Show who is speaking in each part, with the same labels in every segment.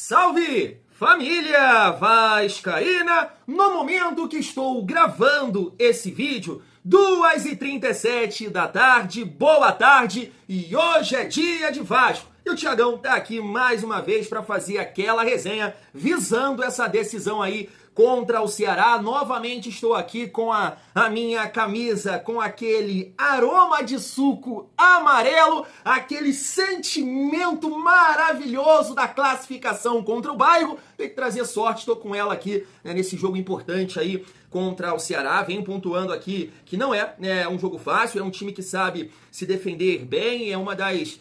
Speaker 1: Salve, família vascaína! No momento que estou gravando esse vídeo, 2h37 da tarde, boa tarde, e hoje é dia de Vasco. E o Thiagão tá aqui mais uma vez para fazer aquela resenha visando essa decisão aí contra o Ceará. Novamente estou aqui com a minha camisa com aquele aroma de suco amarelo, aquele sentimento maravilhoso da classificação contra o bairro. Tem que trazer sorte, estou com ela aqui, né, nesse jogo importante aí contra o Ceará. Venho pontuando aqui que não é um jogo fácil, é um time que sabe se defender bem, é uma das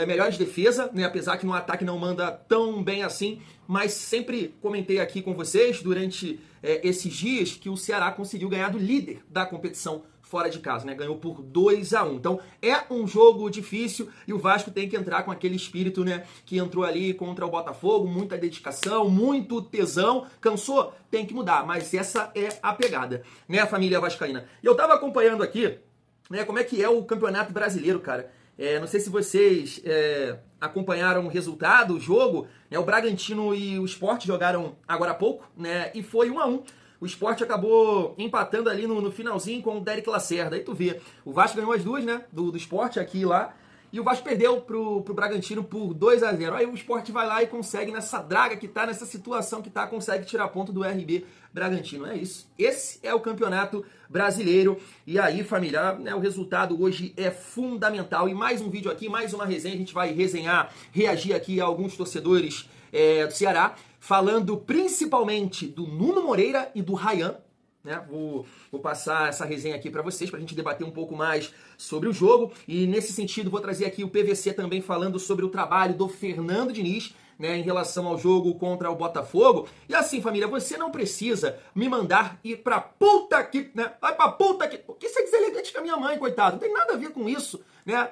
Speaker 1: melhores defesas, né? Apesar que no ataque não manda tão bem assim, mas sempre comentei aqui com vocês durante esses dias que o Ceará conseguiu ganhar do líder da competição fora de casa, né? Ganhou por 2-1. Então é um jogo difícil e o Vasco tem que entrar com aquele espírito, né, que entrou ali contra o Botafogo, muita dedicação, muito tesão. Cansou? Tem que mudar, mas essa é a pegada, né, família vascaína? E eu tava acompanhando aqui, né, como é que é o Campeonato Brasileiro, cara. Não sei se vocês acompanharam o resultado, o jogo, né? O Bragantino e o Sport jogaram agora há pouco, né? E foi 1-1. O Sport acabou empatando ali no finalzinho com o Derek Lacerda. Aí tu vê, o Vasco ganhou as duas, né? Do Sport aqui e lá. E o Vasco perdeu pro Bragantino por 2-0. Aí o Sport vai lá e consegue, nessa draga que tá, nessa situação que tá, consegue tirar ponto do RB Bragantino. É isso. Esse é o Campeonato Brasileiro. E aí, família, né, o resultado hoje é fundamental. E mais um vídeo aqui, mais uma resenha. A gente vai reagir aqui a alguns torcedores do Ceará, falando principalmente do Nuno Moreira e do Ryan. Né? Vou passar essa resenha aqui para vocês, para a gente debater um pouco mais sobre o jogo. E nesse sentido vou trazer aqui o PVC também falando sobre o trabalho do Fernando Diniz, né, em relação ao jogo contra o Botafogo. E assim, família, você não precisa me mandar ir pra puta que, né? Vai pra puta que... Porque isso é deselegante com a minha mãe, coitado. Não tem nada a ver com isso, né?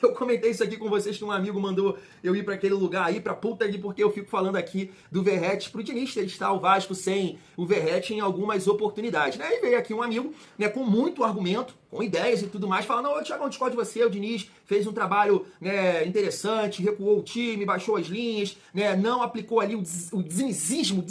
Speaker 1: Eu comentei isso aqui com vocês, que um amigo mandou eu ir pra aquele lugar aí, pra puta que, porque eu fico falando aqui do Verratti pro Diniz. Está o Vasco sem o Verratti em algumas oportunidades, né? E veio aqui um amigo, né, com muito argumento, com ideias e tudo mais, falando: não, Thiago, não discordo de você, o Diniz fez um trabalho, né, interessante, recuou o time, baixou as linhas, né, não aplicou ali o dinizismo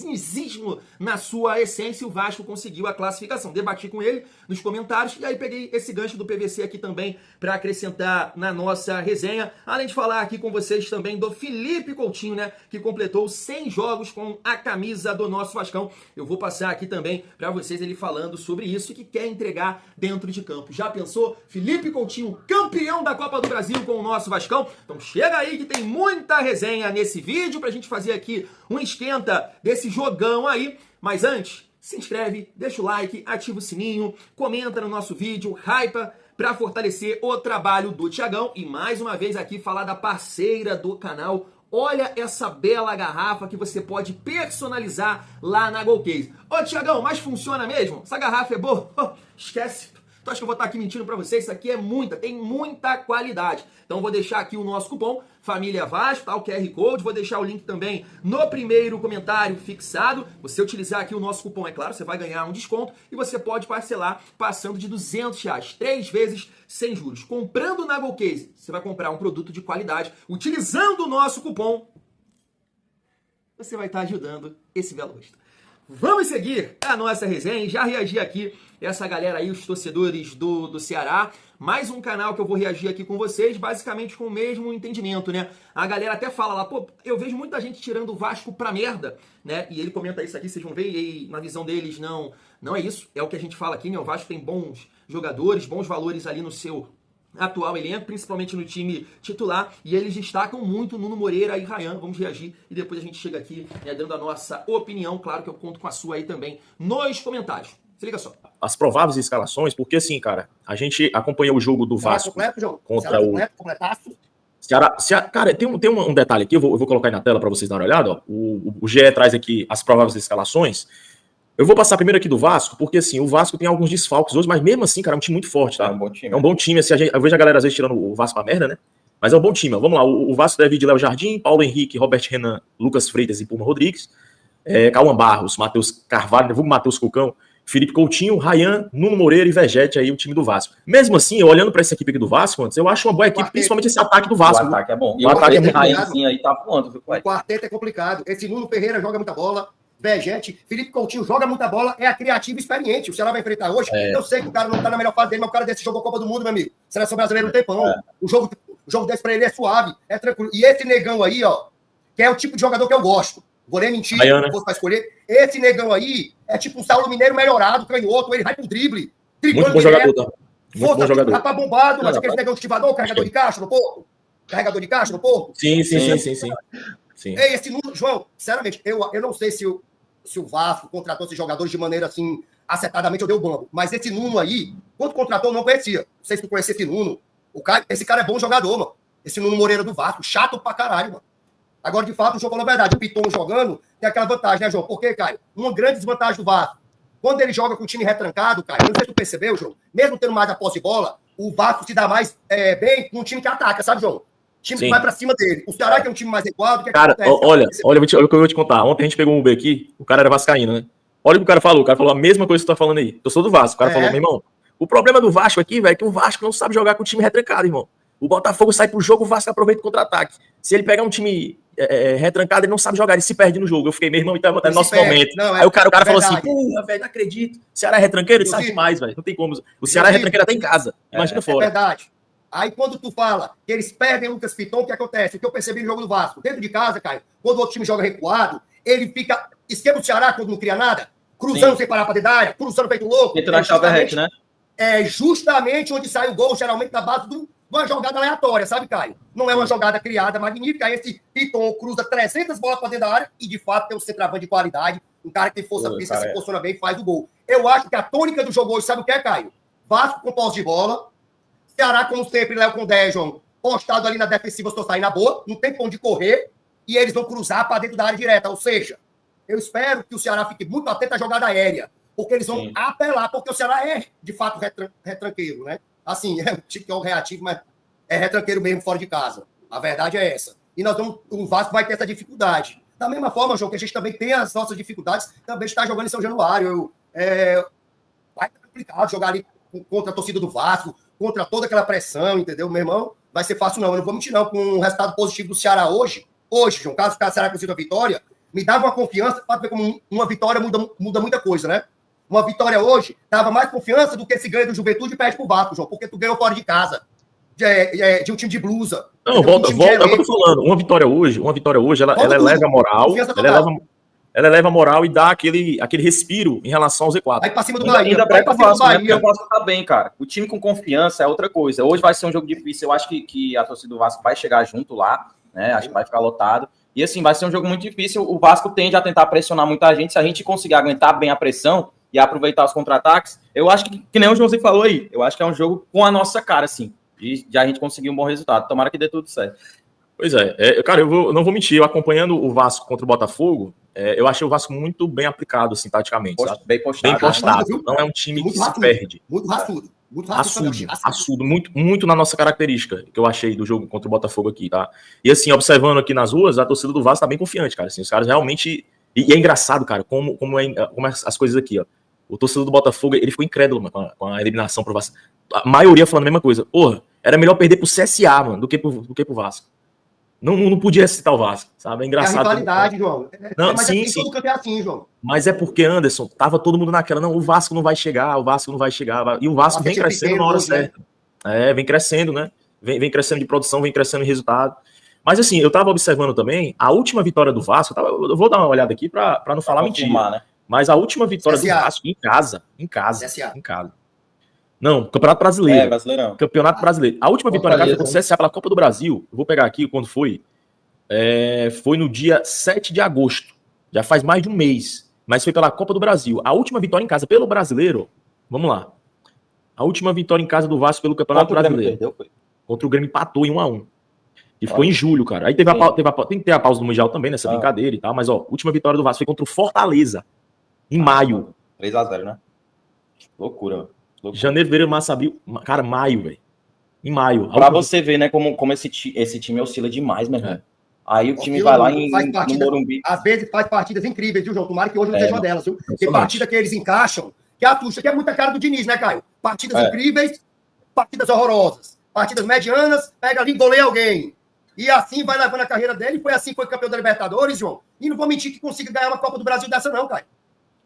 Speaker 1: na sua essência, e o Vasco conseguiu a classificação. Debati com ele nos comentários, e aí peguei esse gancho do PVC aqui também para acrescentar na nossa resenha, além de falar aqui com vocês também do Felipe Coutinho, né, que completou 100 jogos com a camisa do nosso Vascão. Eu vou passar aqui também para vocês ele falando sobre isso e que quer entregar dentro de campo. Já pensou? Felipe Coutinho, campeão da Copa do Brasil com o nosso Vascão? Então chega aí que tem muita resenha nesse vídeo pra gente fazer aqui um esquenta desse jogão aí. Mas antes, se inscreve, deixa o like, ativa o sininho, comenta no nosso vídeo, hypa para fortalecer o trabalho do Thiagão. E mais uma vez aqui falar da parceira do canal. Olha essa bela garrafa que você pode personalizar lá na Golcase. Ô Thiagão, mas funciona mesmo? Essa garrafa é boa? Esquece. Tu acha que eu vou estar aqui mentindo pra vocês? Isso aqui tem muita qualidade. Então vou deixar aqui o nosso cupom Família Vasco, tá? O QR Code, vou deixar o link também no primeiro comentário fixado. Você utilizar aqui o nosso cupom, é claro, você vai ganhar um desconto e você pode parcelar passando de R$200, 3 vezes sem juros. Comprando na Golcase, você vai comprar um produto de qualidade. Utilizando o nosso cupom, você vai estar ajudando esse belo rosto. Vamos seguir a nossa resenha e já reagir aqui essa galera aí, os torcedores do Ceará. Mais um canal que eu vou reagir aqui com vocês, basicamente com o mesmo entendimento, né? A galera até fala lá, pô, eu vejo muita gente tirando o Vasco pra merda, né? E ele comenta isso aqui, vocês vão ver, e na visão deles não é isso. É o que a gente fala aqui, né? O Vasco tem bons jogadores, bons valores ali no seu atual elenco, principalmente no time titular, e eles destacam muito Nuno Moreira e Ryan. Vamos reagir e depois a gente chega aqui, né, dando a nossa opinião. Claro que eu conto com a sua aí também nos comentários. Se liga só.
Speaker 2: As prováveis escalações, porque assim, cara, a gente acompanhou o jogo do Vasco contra o Ceará. Cara, tem um detalhe aqui, eu vou colocar aí na tela para vocês darem uma olhada. Ó. O GE traz aqui as prováveis escalações. Eu vou passar primeiro aqui do Vasco, porque assim, o Vasco tem alguns desfalques hoje, mas mesmo assim, cara, é um time muito forte, tá? É um bom time, assim, eu vejo a galera às vezes tirando o Vasco pra merda, né? Mas é um bom time, ó. Vamos lá, o Vasco deve ir de Léo Jardim, Paulo Henrique, Robert Renan, Lucas Freitas e Puma Rodrigues, Cauã Barros, Matheus Carvalho, vulgo Matheus Cucão Felipe Coutinho, Ryan, Nuno Moreira e Vegete aí, o time do Vasco. Mesmo assim, olhando para essa equipe aqui do Vasco, antes, eu acho uma boa equipe, principalmente esse ataque do Vasco.
Speaker 3: O ataque é bom.
Speaker 2: E o ataque é muito
Speaker 3: Ryan aí tá voando, viu?
Speaker 4: O quarteto é complicado. Esse Nuno Ferreira joga muita bola. Vegete, Felipe Coutinho joga muita bola, é a criativa e experiente. O Ceará vai enfrentar hoje. Eu sei que o cara não tá na melhor fase dele, mas o cara desse jogou Copa do Mundo, meu amigo. Seleção brasileira um tempão. O jogo desse pra ele é suave, é tranquilo. E esse negão aí, ó, que é o tipo de jogador que eu gosto. Vou nem mentir, se fosse pra escolher. Esse negão aí é tipo um Saulo Mineiro melhorado, canhoto, ele vai pro drible.
Speaker 2: Muito bom jogador, tá? Muito bom jogador.
Speaker 4: Rapaz bombado, mas aquele negão de estivador, carregador de caixa no porco. Carregador de caixa no porco.
Speaker 2: Sim.
Speaker 4: Ei, esse Nuno, João, sinceramente, eu não sei se o Vasco contratou esses jogadores de maneira assim, acertadamente, eu dei o bambo. Mas esse Nuno aí, quando contratou, eu não conhecia. Não sei se tu conhecia esse Nuno. Esse cara é bom jogador, mano. Esse Nuno Moreira do Vasco, chato pra caralho, mano. Agora, de fato, o João falou a verdade. O Piton jogando tem aquela vantagem, né, João? Por quê, Caio? Uma grande desvantagem do Vasco. Quando ele joga com o time retrancado, Caio, não sei se tu percebeu, João, mesmo tendo mais a posse de bola, o Vasco se dá mais bem com um time que ataca, sabe, João? Time que vai pra cima dele. O Ceará que é um time mais equado.
Speaker 2: Cara, olha o que eu vou te contar. Ontem a gente pegou um Uber aqui, o cara era vascaíno, né? Olha o que o cara falou a mesma coisa que tu tá falando aí. Eu sou do Vasco. O cara falou, meu irmão, o problema do Vasco aqui, velho, é que o Vasco não sabe jogar com o time retrancado, irmão. O Botafogo sai pro jogo, o Vasco aproveita o contra-ataque. Se ele pegar um time retrancado, ele não sabe jogar, ele se perde no jogo. Eu fiquei, meu irmão, então é nosso momento. Não, aí o cara falou assim, porra, velho, não acredito. O Ceará é retranqueiro, ele sabe demais, velho. Não tem como. O Ceará é retranqueiro até em casa. Imagina fora.
Speaker 4: É verdade. Aí quando tu fala que eles perdem o Lucas Piton, o que acontece? O que eu percebi no jogo do Vasco, dentro de casa, Caio, quando o outro time joga recuado, ele fica, esquema do Ceará, quando não cria nada, cruzando sem parar pra dentro da área, cruzando feito louco.
Speaker 3: Entra na chave, né?
Speaker 4: É justamente onde sai o gol, geralmente na base de uma jogada aleatória, sabe, Caio? Não é uma jogada criada, magnífica. Aí esse Piton cruza 300 bolas pra dentro da área e, de fato, tem um centroavante de qualidade, um cara que tem força física, se posiciona bem e faz o gol. Eu acho que a tônica do jogo hoje, sabe o que é, Caio? Vasco com posse de bola, Ceará, como sempre, Léo com 10, João, postado ali na defensiva, estou saindo na boa, não tem pra onde correr, e eles vão cruzar para dentro da área direta. Ou seja, eu espero que o Ceará fique muito atento à jogada aérea, porque eles vão apelar, porque o Ceará é, de fato, retranqueiro, né? Assim, é um time que é um reativo, mas é retranqueiro mesmo fora de casa. A verdade é essa. E o Vasco vai ter essa dificuldade. Da mesma forma, João, que a gente também tem as nossas dificuldades, também está jogando em São Januário. Vai ser complicado jogar ali contra a torcida do Vasco, contra toda aquela pressão, entendeu, meu irmão? Vai ser fácil, não. Eu não vou mentir, não. Com o resultado positivo do Ceará hoje, João, caso o Ceará consiga a vitória, me dava uma confiança para ver como uma vitória muda muita coisa, né? Uma vitória hoje dava mais confiança do que se ganha do Juventude e perde pro Vasco, João, porque tu ganhou fora de casa, de um time de blusa.
Speaker 2: Não, volta, é o que eu tô falando. Uma vitória hoje, ela eleva a moral, ela eleva a moral e dá aquele respiro em relação ao Z4.
Speaker 4: Vai pra cima do Bahia.
Speaker 3: Ainda vai pra cima do Bahia. O Vasco tá bem, cara. O time com confiança é outra coisa. Hoje vai ser um jogo difícil. Eu acho que a torcida do Vasco vai chegar junto lá, né? Acho que vai ficar lotado. E assim, vai ser um jogo muito difícil. O Vasco tende a tentar pressionar muita gente. Se a gente conseguir aguentar bem a pressão e aproveitar os contra-ataques, eu acho que nem o Joãozinho falou aí. Eu acho que é um jogo com a nossa cara, assim. De a gente conseguir um bom resultado. Tomara que dê tudo certo.
Speaker 2: Pois cara, eu não vou mentir. Eu acompanhando o Vasco contra o Botafogo, eu achei o Vasco muito bem aplicado, assim, taticamente. Sabe?
Speaker 3: Bem postado.
Speaker 2: Bem postado. Não é um time que se perde.
Speaker 4: Muito raçudo.
Speaker 2: Assudo, muito na nossa característica, que eu achei do jogo contra o Botafogo aqui, tá? E assim, observando aqui nas ruas, a torcida do Vasco tá bem confiante, cara. Assim, os caras realmente... E é engraçado, cara, como as coisas aqui, ó. O torcedor do Botafogo, ele ficou incrédulo, mano, com a eliminação pro Vasco. A maioria falando a mesma coisa. Porra, era melhor perder pro CSA, mano, do que pro Vasco. Não podia citar o Vasco, sabe? É engraçado.
Speaker 4: É a rivalidade, João.
Speaker 2: Não, sim.
Speaker 4: Todo campeão é assim, João.
Speaker 2: Mas é porque, Anderson, tava todo mundo naquela, não, o Vasco não vai chegar. E o Vasco vem crescendo na hora certa. Vem crescendo, né? Vem crescendo de produção, vem crescendo em resultado. Mas assim, eu tava observando também, a última vitória do Vasco, eu vou dar uma olhada aqui pra não falar mentira. Né? Mas a última vitória do Vasco em casa. Não, Campeonato Brasileiro.
Speaker 3: Brasileirão.
Speaker 2: Campeonato Brasileiro. A última vitória foi o CSA pela Copa do Brasil. Eu vou pegar aqui quando foi. Foi no dia 7 de agosto. Já faz mais de um mês. Mas foi pela Copa do Brasil. A última vitória em casa pelo Brasileiro. Vamos lá. A última vitória em casa do Vasco pelo Campeonato Brasileiro. Contra o Grêmio empatou em 1-1. E foi em julho, cara. Aí tem que ter a pausa do Mundial também, nessa brincadeira e tal. Mas, última vitória do Vasco foi contra o Fortaleza. Em maio.
Speaker 3: 3-0, né? Loucura, mano.
Speaker 2: Janeiro, fevereiro, março, abril. Cara, maio, velho. Em maio.
Speaker 3: Pra você ver, né, como esse time oscila demais, meu irmão. Aí o time vai lá no Morumbi.
Speaker 4: Às vezes faz partidas incríveis, viu, João? Tomara que hoje não seja uma delas, viu? Tem partida que eles encaixam, Que a Tuxa, que é muita cara do Diniz, né, Caio? Partidas incríveis, partidas horrorosas. Partidas medianas, pega ali e goleia alguém. E assim vai levando a carreira dele. Foi assim que foi campeão da Libertadores, João. E não vou mentir que consiga ganhar uma Copa do Brasil dessa não, Caio.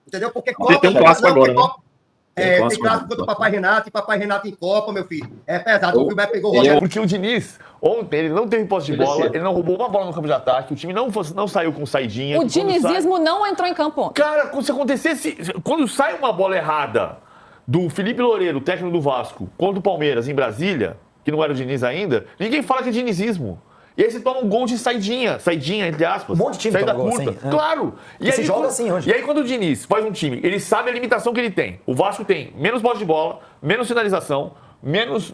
Speaker 4: Entendeu? Porque Copa...
Speaker 2: Tem um clássico agora, né?
Speaker 4: Tem clássico contra o Papai Renato, e Papai Renato em Copa, meu filho. É pesado, o Gilberto pegou o Rogério.
Speaker 5: Porque o Diniz, ontem, ele não teve posse de bola, ele não roubou uma bola no campo de ataque, o time não saiu com saidinha.
Speaker 6: O dinizismo não entrou em campo.
Speaker 5: Cara, se acontecesse, quando sai uma bola errada do Felipe Loureiro, técnico do Vasco, contra o Palmeiras em Brasília, que não era o Diniz ainda, ninguém fala que é dinizismo. E aí você toma um gol de saidinha, entre aspas.
Speaker 7: Um monte de time
Speaker 5: saída
Speaker 7: toma
Speaker 5: curta.
Speaker 7: gol assim,
Speaker 5: Claro.
Speaker 7: E aí, se joga assim hoje.
Speaker 5: E aí quando o Diniz faz um time, ele sabe a limitação que ele tem. O Vasco tem menos bola de bola, menos finalização, menos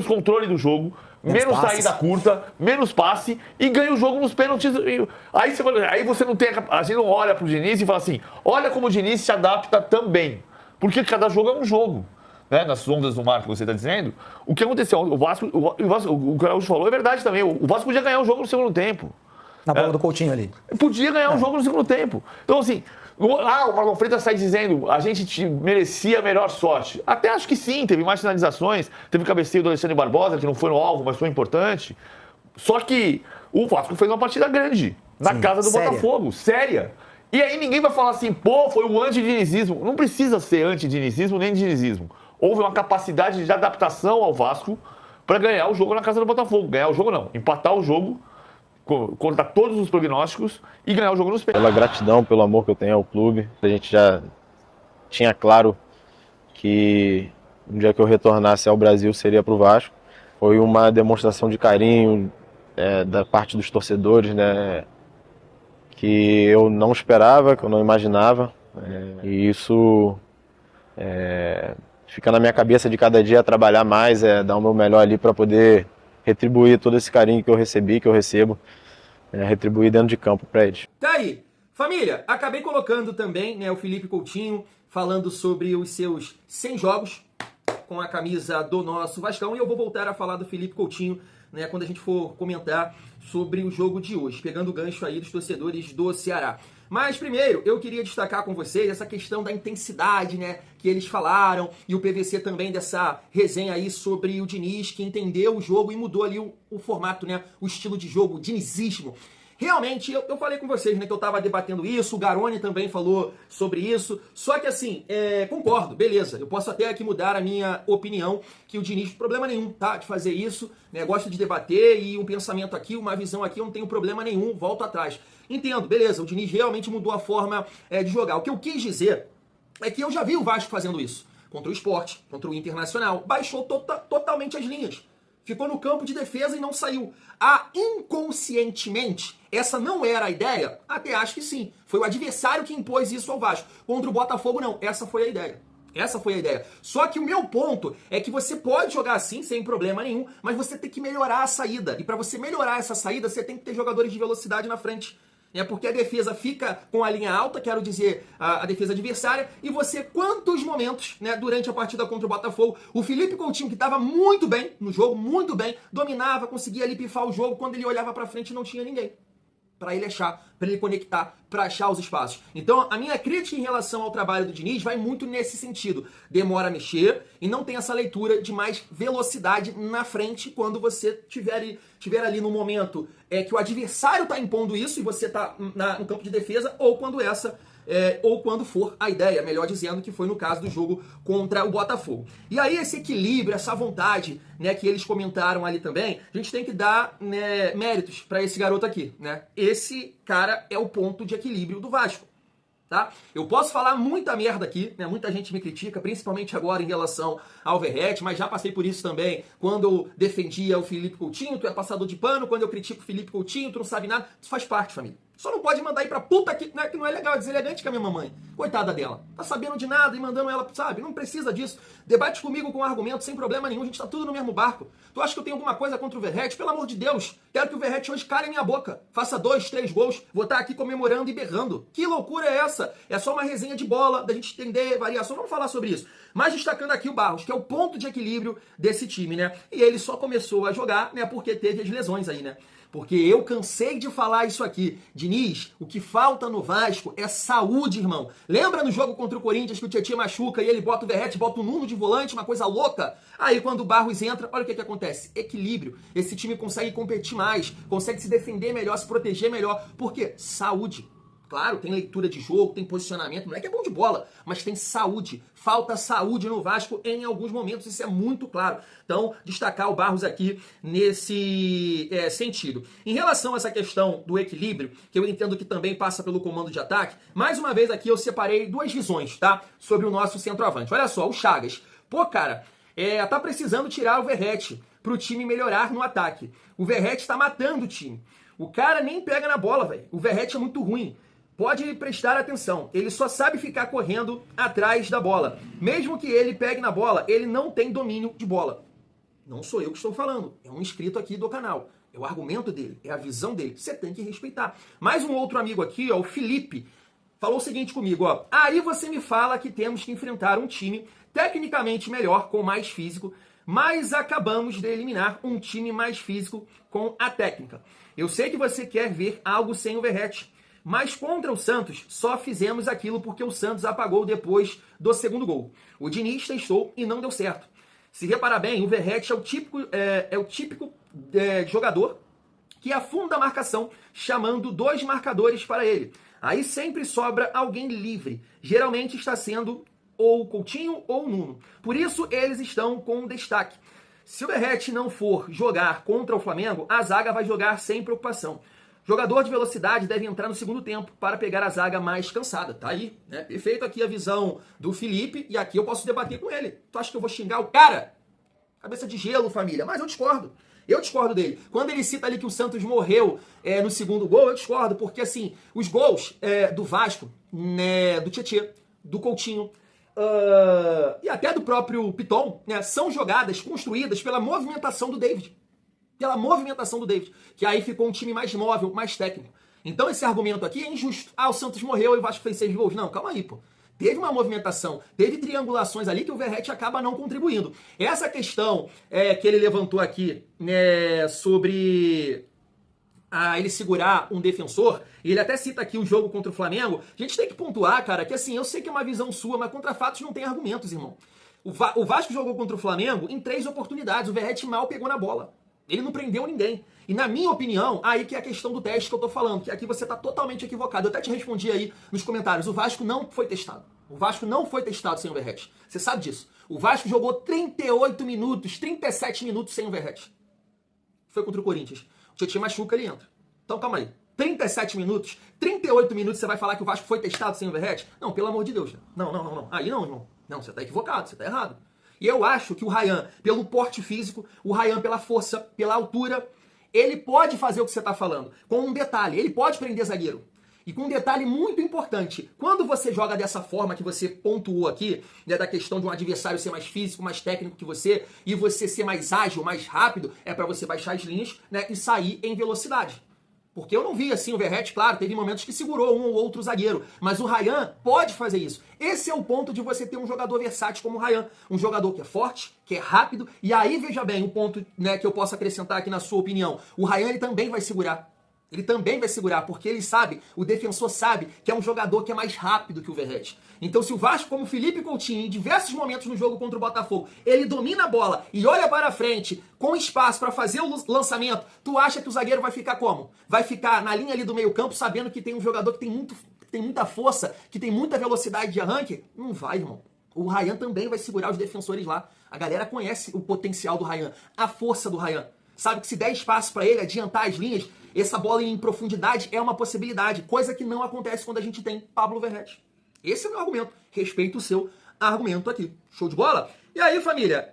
Speaker 5: controle do jogo, menos saída curta, menos passe e ganha o jogo nos pênaltis. Aí você não tem, a gente não olha pro Diniz e fala assim, olha como o Diniz se adapta também. Porque cada jogo é um jogo. Né, nas ondas do mar que você está dizendo, o que aconteceu? O Vasco, o que o Araújo falou é verdade também. O Vasco podia ganhar o jogo no segundo tempo.
Speaker 7: Na bola do Coutinho ali.
Speaker 5: Podia ganhar o jogo no segundo tempo. Então, assim, o Marlon Freitas sai dizendo a gente merecia a melhor sorte. Até acho que sim, teve mais finalizações, teve cabeceio do Alexandre Barbosa, que não foi no alvo, mas foi importante. Só que o Vasco fez uma partida grande, na casa do Botafogo, séria. E aí ninguém vai falar assim, pô, foi o antidinizismo. Não precisa ser antidinizismo nem dinizismo. Houve uma capacidade de adaptação ao Vasco para ganhar o jogo na casa do Botafogo. Ganhar o jogo não, empatar o jogo, contra todos os prognósticos e ganhar o jogo nos pênaltis.
Speaker 8: Pela gratidão, pelo amor que eu tenho ao clube. A gente já tinha claro que um dia que eu retornasse ao Brasil seria para o Vasco. Foi uma demonstração de carinho da parte dos torcedores, né, que eu não esperava, que eu não imaginava. E isso... fica na minha cabeça de cada dia trabalhar mais, dar o meu melhor ali para poder retribuir todo esse carinho que eu recebi, que eu recebo, retribuir dentro de campo para eles.
Speaker 1: Tá aí. Família, acabei colocando também, né, o Felipe Coutinho falando sobre os seus 100 jogos com a camisa do nosso Vascão, e eu vou voltar a falar do Felipe Coutinho, né, quando a gente for comentar sobre o jogo de hoje, pegando o gancho aí dos torcedores do Ceará. Mas primeiro, eu queria destacar com vocês essa questão da intensidade, né, que eles falaram, e o PVC também dessa resenha aí sobre o Diniz, que entendeu o jogo e mudou ali o formato, né, o estilo de jogo, o dinizismo. Realmente, eu falei com vocês, né, que eu tava debatendo isso, o Garoni também falou sobre isso, só que assim, concordo, beleza, eu posso até aqui mudar a minha opinião, que o Diniz, problema nenhum, tá, de fazer isso, né, gosta de debater, e um pensamento aqui, uma visão aqui, eu não tenho problema nenhum, volto atrás. Entendo, beleza, o Diniz realmente mudou a forma de jogar. O que eu quis dizer é que eu já vi o Vasco fazendo isso, contra o Sport, contra o Internacional, baixou totalmente as linhas. Ficou no campo de defesa e não saiu. Inconscientemente, essa não era a ideia? Até acho que sim. Foi o adversário que impôs isso ao Vasco. Contra o Botafogo, não. Essa foi a ideia. Essa foi a ideia. Só que o meu ponto é que você pode jogar assim, sem problema nenhum, mas você tem que melhorar a saída. E para você melhorar essa saída, você tem que ter jogadores de velocidade na frente. Porque a defesa fica com a linha alta, quero dizer, a defesa adversária, e você, quantos momentos, né, durante a partida contra o Botafogo, o Felipe Coutinho, que estava muito bem no jogo, muito bem, dominava, conseguia ali pifar o jogo, quando ele olhava para frente não tinha ninguém para ele achar, para ele conectar, para achar os espaços. Então, a minha crítica em relação ao trabalho do Diniz vai muito nesse sentido. Demora a mexer e não tem essa leitura de mais velocidade na frente quando você tiver ali no momento que o adversário está impondo isso e você está no campo de defesa, ou quando for a ideia, melhor dizendo, que foi no caso do jogo contra o Botafogo. E aí esse equilíbrio, essa vontade, né, que eles comentaram ali também, a gente tem que dar, né, méritos para esse garoto aqui, né? Esse cara é o ponto de equilíbrio do Vasco. Tá? Eu posso falar muita merda aqui, né? Muita gente me critica, principalmente agora em relação ao Verratti, mas já passei por isso também quando eu defendia o Felipe Coutinho, tu é passador de pano, quando eu critico o Felipe Coutinho, tu não sabe nada, isso faz parte, família. Só não pode mandar ir pra puta que não é legal, é deselegante com a minha mamãe. Coitada dela. Tá sabendo de nada e mandando ela, sabe? Não precisa disso. Debate comigo com argumento, sem problema nenhum. A gente tá tudo no mesmo barco. Tu acha que eu tenho alguma coisa contra o Verratti? Pelo amor de Deus. Quero que o Verratti hoje cale em minha boca. Faça 2, 3 gols. Vou estar aqui comemorando e berrando. Que loucura é essa? É só uma resenha de bola, da gente entender variação. Vamos falar sobre isso. Mas destacando aqui o Barros, que é o ponto de equilíbrio desse time, né? E ele só começou a jogar, né, porque teve as lesões aí, né? Porque eu cansei de falar isso aqui. Diniz, o que falta no Vasco é saúde, irmão. Lembra no jogo contra o Corinthians que o Tietchan machuca e ele bota o Verratti, bota o Nuno de volante, uma coisa louca? Aí quando o Barros entra, olha o que acontece. Equilíbrio. Esse time consegue competir mais, consegue se defender melhor, se proteger melhor. Por quê? Saúde. Claro, tem leitura de jogo, tem posicionamento, o moleque é bom de bola, mas tem saúde. Falta saúde no Vasco em alguns momentos, isso é muito claro. Então, destacar o Barros aqui nesse sentido. Em relação a essa questão do equilíbrio, que eu entendo que também passa pelo comando de ataque, mais uma vez aqui eu separei duas visões, tá? Sobre o nosso centroavante. Olha só, o Chagas. Pô, cara, tá precisando tirar o Verratti pro time melhorar no ataque. O Verratti tá matando o time. O cara nem pega na bola, velho. O Verratti é muito ruim. Pode prestar atenção, ele só sabe ficar correndo atrás da bola. Mesmo que ele pegue na bola, ele não tem domínio de bola. Não sou eu que estou falando, é um inscrito aqui do canal. É o argumento dele, é a visão dele. Você tem que respeitar. Mais um outro amigo aqui, ó, o Felipe, falou o seguinte comigo, ó. Aí você me fala que temos que enfrentar um time tecnicamente melhor, com mais físico, mas acabamos de eliminar um time mais físico com a técnica. Eu sei que você quer ver algo sem o Verratti, mas contra o Santos, só fizemos aquilo porque o Santos apagou depois do segundo gol. O Diniz testou e não deu certo. Se reparar bem, o Verratti é o típico jogador que afunda a marcação, chamando dois marcadores para ele. Aí sempre sobra alguém livre. Geralmente está sendo ou o Coutinho ou o Nuno. Por isso, eles estão com destaque. Se o Verratti não for jogar contra o Flamengo, a zaga vai jogar sem preocupação. Jogador de velocidade deve entrar no segundo tempo para pegar a zaga mais cansada. Tá aí, né? Perfeito aqui a visão do Felipe e aqui eu posso debater com ele. Tu acha que eu vou xingar o cara? Cabeça de gelo, família. Mas eu discordo. Eu discordo dele. Quando ele cita ali que o Santos morreu no segundo gol, eu discordo. Porque, assim, os gols do Vasco, né, do Tietchan, do Coutinho e até do próprio Piton, né, são jogadas construídas pela movimentação do David. Pela movimentação do David, que aí ficou um time mais móvel, mais técnico. Então esse argumento aqui é injusto. O Santos morreu e o Vasco fez 6 gols. Não, calma aí, pô. Teve uma movimentação, teve triangulações ali que o Verratti acaba não contribuindo. Essa questão que ele levantou aqui, né, sobre ele segurar um defensor, e ele até cita aqui o jogo contra o Flamengo, a gente tem que pontuar, cara, que assim, eu sei que é uma visão sua, mas contra fatos não tem argumentos, irmão. O Vasco jogou contra o Flamengo em 3 oportunidades, o Verratti mal pegou na bola. Ele não prendeu ninguém. E na minha opinião, aí que é a questão do teste que eu tô falando, que aqui você tá totalmente equivocado. Eu até te respondi aí nos comentários, o Vasco não foi testado. O Vasco não foi testado sem o Verratti. Você sabe disso. O Vasco jogou 38 minutos, 37 minutos sem o Verratti. Foi contra o Corinthians. O Tietchan machuca, ele entra. Então calma aí. 37 minutos, 38 minutos você vai falar que o Vasco foi testado sem o Verratti? Não, pelo amor de Deus. Não. Aí não, irmão. Não, você tá equivocado, você tá errado. E eu acho que o Ryan, pelo porte físico, o Ryan pela força, pela altura, ele pode fazer o que você está falando. Com um detalhe, ele pode prender zagueiro. E com um detalhe muito importante, quando você joga dessa forma que você pontuou aqui, né, da questão de um adversário ser mais físico, mais técnico que você, e você ser mais ágil, mais rápido, é para você baixar as linhas, né, e sair em velocidade. Porque eu não vi assim o Verratti, claro, teve momentos que segurou um ou outro zagueiro, mas o Ryan pode fazer isso. Esse é o ponto de você ter um jogador versátil como o Ryan, um jogador que é forte, que é rápido, e aí veja bem o ponto, né, que eu posso acrescentar aqui na sua opinião. O Ryan ele também vai segurar. Ele também vai segurar, porque ele sabe, o defensor sabe que é um jogador que é mais rápido que o Verratti. Então se o Vasco, como o Felipe Coutinho, em diversos momentos no jogo contra o Botafogo, ele domina a bola e olha para frente, com espaço para fazer o lançamento, tu acha que o zagueiro vai ficar como? Vai ficar na linha ali do meio campo, sabendo que tem um jogador que tem muita força, que tem muita velocidade de arranque? Não vai, irmão. O Ryan também vai segurar os defensores lá. A galera conhece o potencial do Ryan, a força do Ryan. Sabe que se der espaço para ele adiantar as linhas, essa bola em profundidade é uma possibilidade, coisa que não acontece quando a gente tem Pablo Verratti. Esse é o meu argumento. Respeito o seu argumento aqui. Show de bola? E aí, família,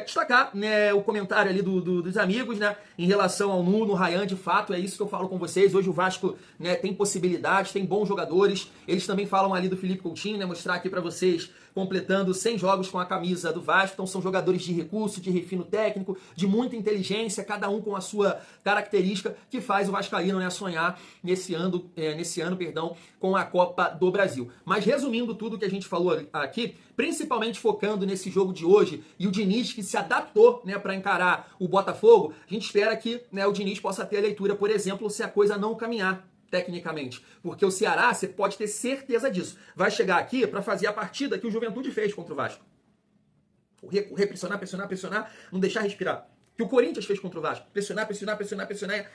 Speaker 1: destacar, né, o comentário ali dos amigos, né, em relação ao Nuno, Ryan, de fato, é isso que eu falo com vocês. Hoje o Vasco, né, tem possibilidades, tem bons jogadores. Eles também falam ali do Felipe Coutinho, né, mostrar aqui pra vocês, completando 100 jogos com a camisa do Vasco. Então são jogadores de recurso, de refino técnico, de muita inteligência, cada um com a sua característica, que faz o vascaíno, né, sonhar nesse ano, com a Copa do Brasil. Mas resumindo tudo que a gente falou aqui, principalmente focando nesse jogo de hoje e o Diniz que se adaptou, né, para encarar o Botafogo, a gente espera que, né, o Diniz possa ter a leitura, por exemplo, se a coisa não caminhar tecnicamente. Porque o Ceará, você pode ter certeza disso, vai chegar aqui para fazer a partida que o Juventude fez contra o Vasco. Correr, pressionar, pressionar, pressionar, não deixar respirar. Que o Corinthians fez contra o Vasco. Pressionar, pressionar, pressionar, pressionar,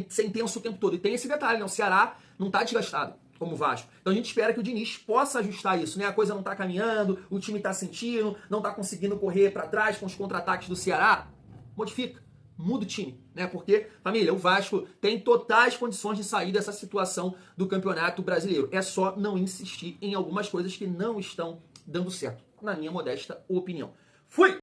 Speaker 1: ser intenso o tempo todo. E tem esse detalhe, né? O Ceará não tá desgastado como o Vasco. Então a gente espera que o Diniz possa ajustar isso, né? A coisa não tá caminhando, o time tá sentindo, não tá conseguindo correr para trás com os contra-ataques do Ceará. Modifica, muda o time, né? Porque, família, o Vasco tem totais condições de sair dessa situação do Campeonato Brasileiro. É só não insistir em algumas coisas que não estão dando certo, na minha modesta opinião. Fui!